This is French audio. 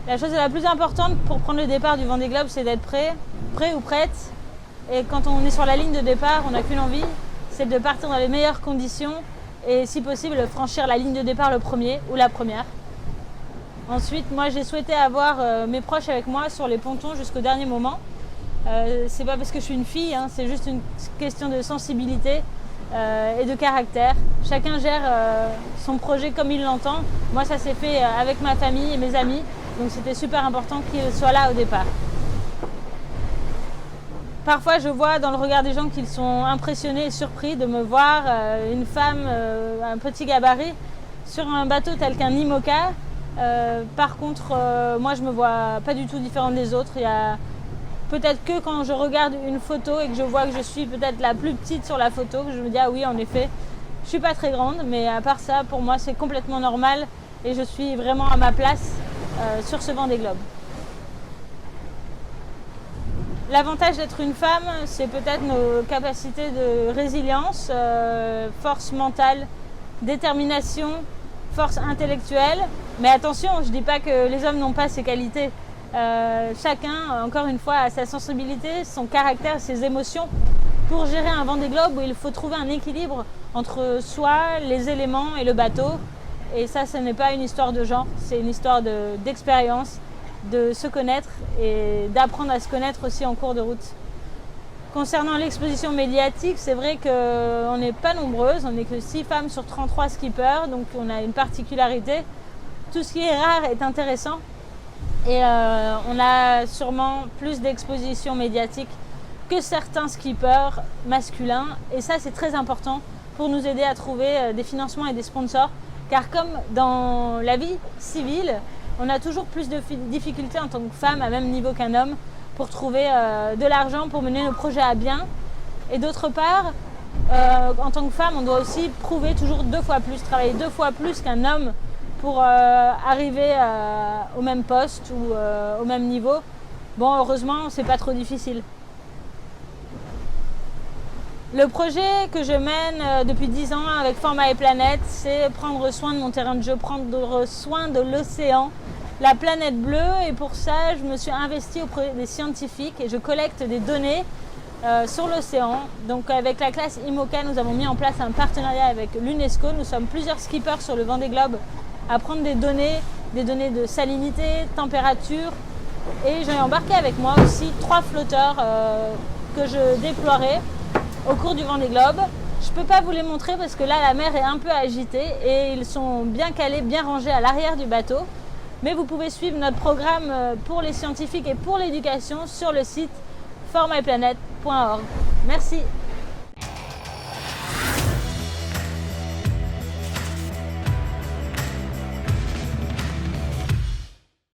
La chose la plus importante pour prendre le départ du Vendée Globe, c'est d'être prêt ou prête. Et quand on est sur la ligne de départ, on n'a qu'une envie, c'est de partir dans les meilleures conditions et si possible franchir la ligne de départ le premier ou la première. Ensuite, moi j'ai souhaité avoir mes proches avec moi sur les pontons jusqu'au dernier moment. C'est pas parce que je suis une fille, hein, c'est juste une question de sensibilité et de caractère. Chacun gère son projet comme il l'entend. Moi ça s'est fait avec ma famille et mes amis, donc c'était super important qu'ils soient là au départ. Parfois je vois dans le regard des gens qu'ils sont impressionnés et surpris de me voir, une femme, un petit gabarit, sur un bateau tel qu'un IMOCA. Par contre, moi je me vois pas du tout différente des autres. Il y a peut-être que quand je regarde une photo et que je vois que je suis peut-être la plus petite sur la photo, que je me dis ah oui en effet, je suis pas très grande, mais à part ça, pour moi c'est complètement normal et je suis vraiment à ma place sur ce Vendée Globe. L'avantage d'être une femme, c'est peut-être nos capacités de résilience, force mentale, détermination, force intellectuelle. Mais attention, je ne dis pas que les hommes n'ont pas ces qualités. Chacun, encore une fois, a sa sensibilité, son caractère, ses émotions pour gérer un Vendée Globe où il faut trouver un équilibre entre soi, les éléments et le bateau. Et ça, ce n'est pas une histoire de genre, c'est une histoire d'expérience, de se connaître et d'apprendre à se connaître aussi en cours de route. Concernant l'exposition médiatique, c'est vrai qu'on n'est pas nombreuses, on n'est que 6 femmes sur 33 skippers, donc on a une particularité. Tout ce qui est rare est intéressant et on a sûrement plus d'exposition médiatique que certains skippers masculins et ça c'est très important pour nous aider à trouver des financements et des sponsors car comme dans la vie civile, on a toujours plus de difficultés en tant que femme à même niveau qu'un homme pour trouver de l'argent pour mener nos projets à bien. Et d'autre part, en tant que femme, on doit aussi prouver toujours 2 fois plus, travailler 2 fois plus qu'un homme pour arriver au même poste ou au même niveau. Bon, heureusement, c'est pas trop difficile. Le projet que je mène depuis 10 ans avec Format et Planète, c'est prendre soin de mon terrain de jeu, prendre soin de l'océan, la planète bleue. Et pour ça, je me suis investie auprès des scientifiques et je collecte des données sur l'océan. Donc avec la classe IMOCA, nous avons mis en place un partenariat avec l'UNESCO. Nous sommes plusieurs skippers sur le Vendée Globe à prendre des données de salinité, température. Et j'ai embarqué avec moi aussi 3 flotteurs que je déploierai au cours du Vendée Globe. Je ne peux pas vous les montrer parce que là la mer est un peu agitée et ils sont bien calés, bien rangés à l'arrière du bateau. Mais vous pouvez suivre notre programme pour les scientifiques et pour l'éducation sur le site formaetplanète.org. Merci.